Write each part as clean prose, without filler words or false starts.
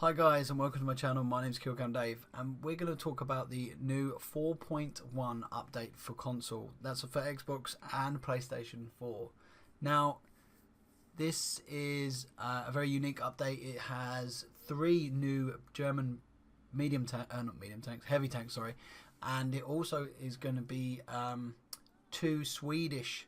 Hi guys and welcome to my channel. My name's Kilcamdave and we're going to talk about the new 4.1 update for console. That's for Xbox and PlayStation 4. Now this is a very unique update. It has 3 new German heavy tanks, sorry, and it also is going to be 2 Swedish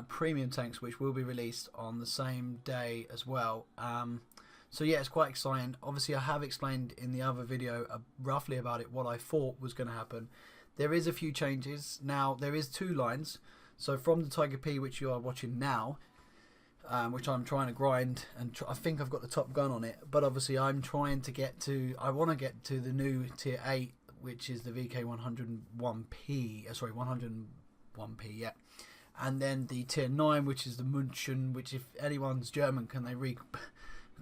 premium tanks which will be released on the same day as well. So yeah, it's quite exciting. Obviously I have explained in the other video roughly about it, what I thought was going to happen. There is a few changes. Now there is 2 lines. So from the Tiger P, which you are watching now, which I'm trying to grind, and I think I've got the top gun on it, but obviously I'm trying to get to, I want to get to the new tier 8, which is the VK101P, sorry, 101P, yeah. And then the tier 9, which is the München, which if anyone's German, can they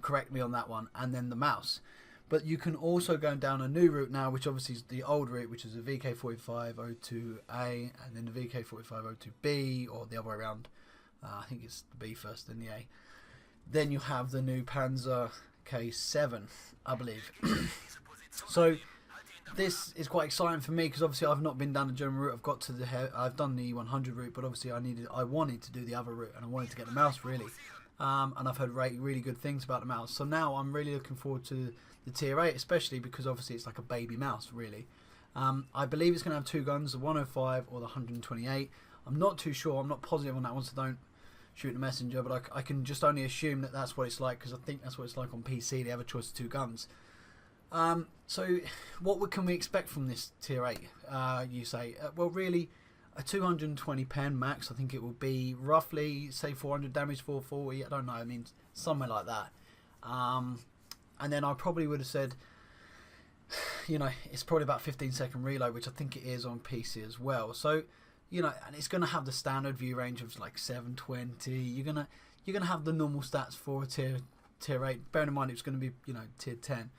correct me on that one, and then the mouse. But you can also go down a new route now, which obviously is the old route, which is the VK4502A and then the VK4502B, or the other way around. I think it's the B first, then the A. Then you have the new Panzer K7, I believe. So this is quite exciting for me because obviously I've not been down the German route. I've done the 100 route, but obviously I wanted to do the other route, and I wanted to get the mouse really. And I've heard really good things about the mouse. So now I'm really looking forward to the tier 8, especially because obviously it's like a baby mouse, really. I believe it's going to have 2 guns, the 105 or the 128. I'm not too sure. I'm not positive on that one, so don't shoot the messenger. But I can just only assume that that's what it's like, because I think that's what it's like on PC. They have a choice of 2 guns. So what can we expect from this tier 8, you say? Well, really, a 220 pen max. I think it will be roughly, say, 400 damage, 440. I don't know. I mean, somewhere like that. And then I probably would have said, you know, it's probably about 15-second reload, which I think it is on PC as well. So, you know, and it's going to have the standard view range of like 720. You're gonna have the normal stats for a tier 8. Bearing in mind it's going to be, you know, tier 10.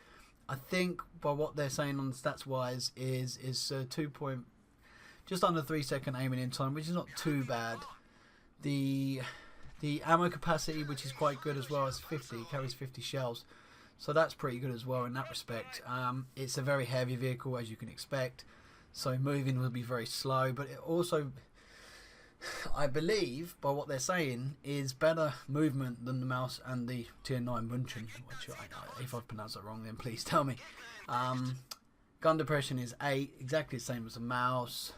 I think by what they're saying on the stats wise is just under 3-second aiming in time, which is not too bad. The ammo capacity, which is quite good as well, is 50. It carries 50 shells, so that's pretty good as well in that respect. It's a very heavy vehicle, as you can expect, so moving will be very slow. But it also, I believe, by what they're saying, is better movement than the mouse and the tier 9 München, which if I've pronounced that wrong, then please tell me. Gun depression is 8, exactly the same as the mouse.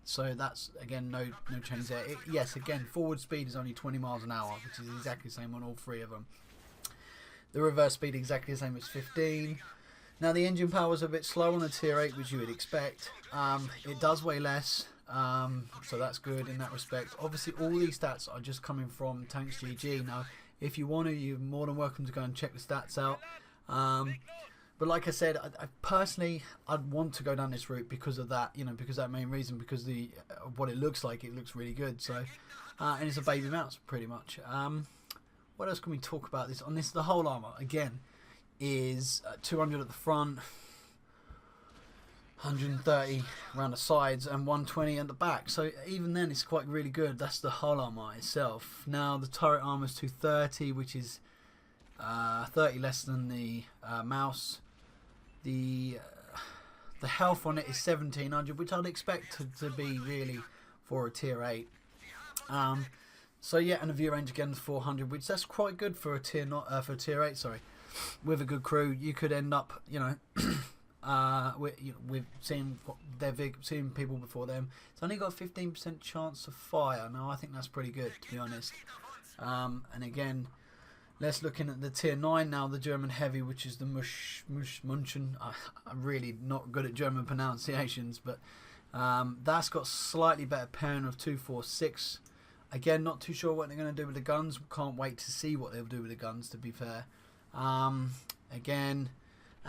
So that's, again, no change there. Yes, again, forward speed is only 20 miles an hour, which is exactly the same on all 3 of them. The reverse speed exactly the same as 15. Now the engine power is a bit slow on a tier 8, which you would expect. It does weigh less, so that's good in that respect. Obviously all these stats are just coming from Tanks GG. Now if you want to, you're more than welcome to go and check the stats out. But like I said, I personally, I'd want to go down this route because of that, you know, because that main reason, because what it looks like, it looks really good. So, and it's a baby mouse, pretty much. What else can we talk about this? On this, the whole armor, again, is 200 at the front, 130 around the sides, and 120 at the back. So even then, it's quite really good. That's the whole armor itself. Now, the turret armor is 230, which is 30 less than the mouse. The health on it is 1700, which I'd expect to be really for a tier 8. So yeah, and the view range again is 400, which that's quite good for a tier 8. Sorry, with a good crew, you could end up, you know, we've seen seen people before them. It's only got a 15% chance of fire. Now I think that's pretty good, to be honest. And again, let's looking at the tier 9 now, the German heavy, which is the München. I'm really not good at German pronunciations, but that's got slightly better pairing of 246. Again, not too sure what they're going to do with the guns. Can't wait to see what they'll do with the guns, to be fair. Again,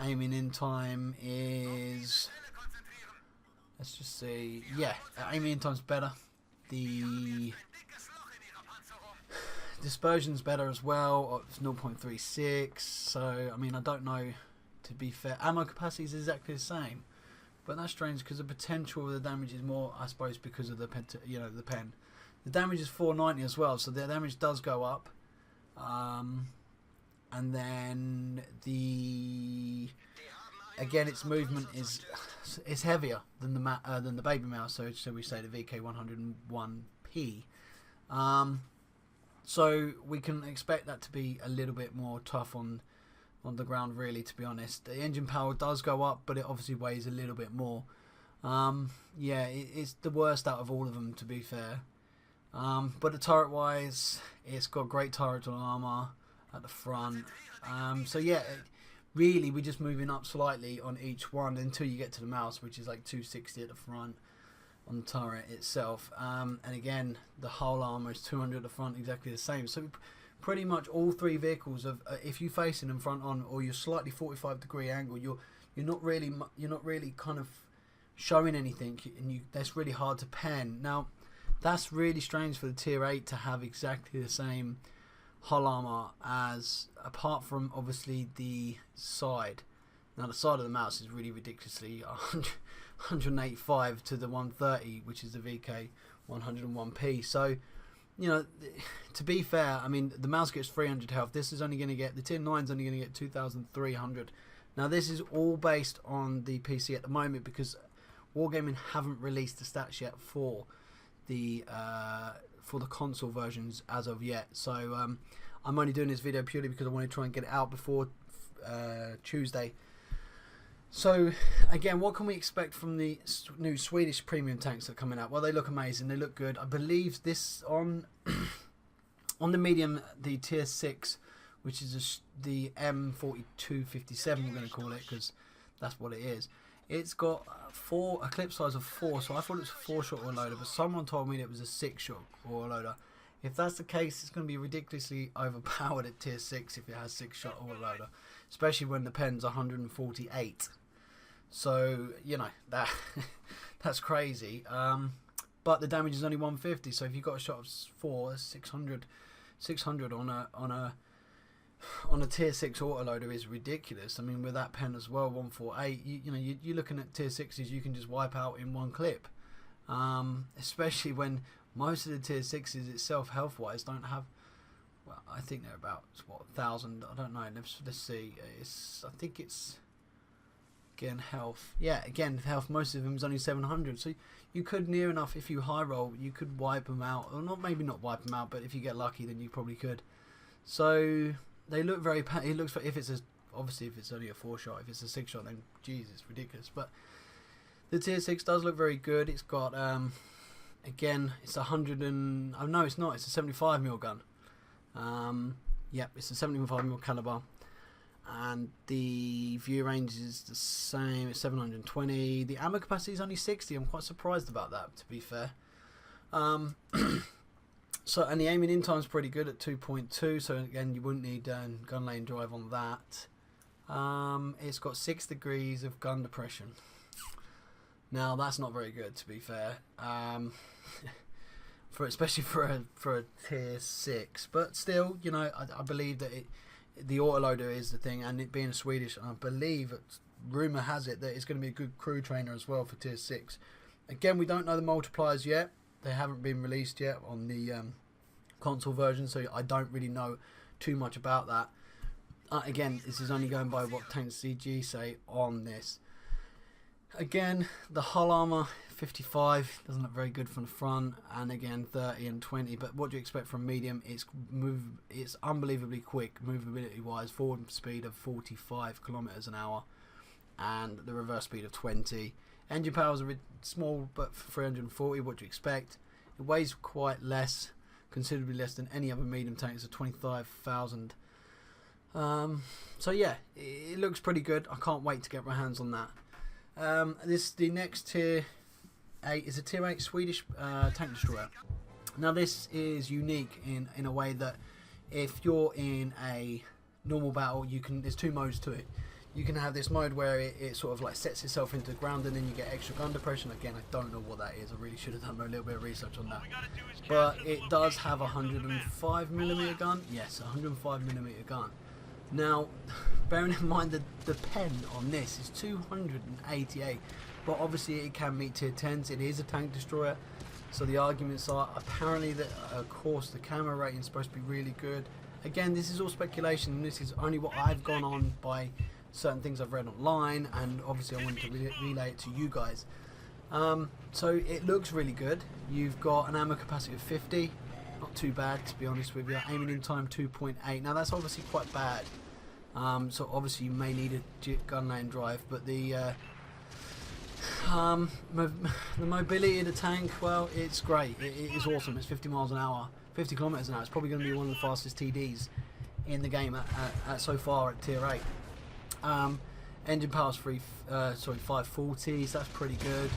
aiming in time is, let's just see, yeah, aiming in time's better. The dispersion's better as well. It's 0.36. So I mean, I don't know, to be fair. Ammo capacity is exactly the same, but that's strange because the potential of the damage is more, I suppose, because of the pen, you know, the pen. The damage is 490 as well, so the damage does go up. and then again, its movement is heavier than the baby mouse, so we say the VK101P. So we can expect that to be a little bit more tough on the ground, really, to be honest. The engine power does go up, but it obviously weighs a little bit more. Yeah, it's the worst out of all of them, to be fair. But the turret wise, it's got great turret armor at the front. So yeah, really we're just moving up slightly on each one until you get to the mouse, which is like 260 at the front on the turret itself. And again, the whole armor is 200 at the front, exactly the same. So pretty much all three vehicles of if you're facing them front on, or you're slightly 45-degree angle, you're not really kind of showing anything, and that's really hard to pen. Now that's really strange for the tier 8 to have exactly the same hull armor, as apart from obviously the side. Now the side of the mouse is really ridiculously 185 to the 130, which is the VK101P. So, you know, to be fair, I mean, the mouse gets 300 health. This is only going to get, the tier 9 is only going to get 2,300. Now this is all based on the PC at the moment, because Wargaming haven't released the stats yet for the console versions as of yet. So I'm only doing this video purely because I want to try and get it out before Tuesday. So again, what can we expect from the new Swedish premium tanks that are coming out? Well, they look amazing, they look good. I believe this on on the medium, the tier 6, which is the M4257, we're going to call it, because that's what it is. It's got a clip size of 4, so I thought it was a 4-shot autoloader, but someone told me it was a 6-shot autoloader. If that's the case, it's going to be ridiculously overpowered at tier 6 if it has 6-shot autoloader, especially when the pen's 148. So, you know, that's crazy. But the damage is only 150, so if you've got a shot of 4, that's 600 on a tier 6 autoloader is ridiculous. I mean, with that pen as well, 148, you know, you're looking at tier 6s you can just wipe out in one clip. Especially when most of the tier 6s itself, health wise, don't have, well, I think they're about, what, 1,000, I don't know, let's see, I think it's, again, health, yeah, again, health, most of them is only 700, so you could, near enough, if you high roll, you could wipe them out, or not, maybe not wipe them out, but if you get lucky, then you probably could. So they look very, it looks, if it's obviously if it's only a 4-shot, if it's a 6-shot, then Jesus, it's ridiculous. But the tier 6 does look very good. It's got again, it's 100 and, oh no, it's not, it's a 75mm gun. Yep, it's a 75mm caliber, and the view range is the same, it's 720. The ammo capacity is only 60. I'm quite surprised about that, to be fair. So, and the aiming in time is pretty good at 2.2, so again, you wouldn't need gun lane drive on that. It's got 6 degrees of gun depression. Now that's not very good, to be fair, especially for a tier 6. But still, you know, I believe that the autoloader is the thing, and it being Swedish, I believe, rumor has it that it's going to be a good crew trainer as well for tier 6. Again, we don't know the multipliers yet. They haven't been released yet on the console version, so I don't really know too much about that. Again, this is only going by what Tank CG say on this. Again, the hull armor 55 doesn't look very good from the front, and again 30 and 20. But what do you expect from medium? It's unbelievably quick, movability wise. Forward speed of 45 kilometers an hour, and the reverse speed of 20. Engine power is a bit small, but for 340, what do you expect? It weighs quite less, considerably less than any other medium tank. It's a 25,000. So yeah, it looks pretty good. I can't wait to get my hands on that. The next tier 8 is a tier 8 Swedish tank destroyer. Now this is unique in a way that if you're in a normal battle, there's 2 modes to it. You can have this mode where it sort of like sets itself into the ground, and then you get extra gun depression. Again, I don't know what that is. I really should have done a little bit of research on that. But it does have a 105mm gun. Yes, a 105mm gun. Now, bearing in mind that the pen on this is 288, but obviously it can meet tier 10s. It is a tank destroyer, so the arguments are apparently that, of course, the camera rating is supposed to be really good. again, this is all speculation, and this is only what I've gone on by certain things I've read online, and obviously I wanted to relay it to you guys. So it looks really good. You've got an ammo capacity of 50, not too bad to be honest with you. Aiming in time 2.8. Now that's obviously quite bad. So obviously you may need a gun lane drive, but the mobility of the tank, well, it's great. It is awesome. It's 50 miles an hour, 50 kilometers an hour. It's probably going to be one of the fastest TDs in the game at so far at tier 8. Engine power's 540, so that's pretty good.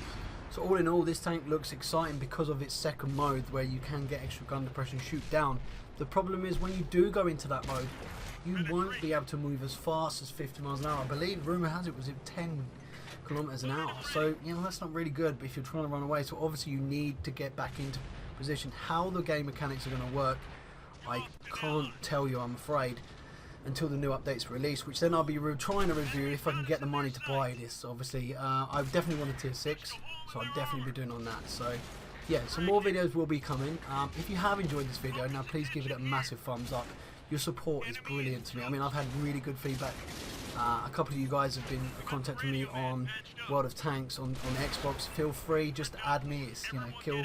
So all in all, this tank looks exciting because of its second mode, where you can get extra gun depression, shoot down. The problem is when you do go into that mode, you won't be able to move as fast as 50 miles an hour. I believe, rumour has it, was 10 kilometers an hour. So, you know, that's not really good if you're trying to run away. So obviously you need to get back into position. How the game mechanics are going to work, I can't tell you, I'm afraid, until the new updates release, which then I'll be trying to review if I can get the money to buy this. Obviously, I definitely want a tier 6, so I'll definitely be doing on that. So yeah, some more videos will be coming. If you have enjoyed this video, now please give it a massive thumbs up. Your support is brilliant to me. I mean, I've had really good feedback. A couple of you guys have been contacting me on World of Tanks on Xbox. Feel free, just to add me. It's, you know, Kill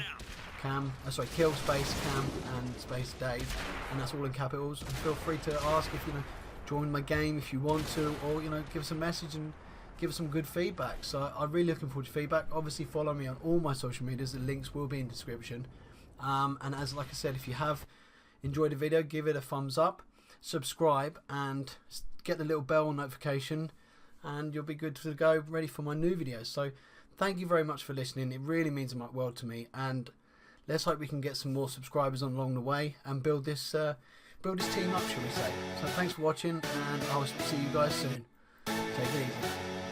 space Cam and space Dave, and that's all in capitals. And feel free to ask if you know, join my game if you want to, or you know, give us a message and give us some good feedback. So I'm really looking forward to feedback. Obviously, follow me on all my social medias. The links will be in the description. And as like I said, if you have enjoyed the video, give it a thumbs up, subscribe, and get the little bell notification, and you'll be good to go, ready for my new videos. So thank you very much for listening. It really means a world to me, and let's hope we can get some more subscribers on along the way and build this team up, shall we say. So thanks for watching, and I'll see you guys soon. Take it easy.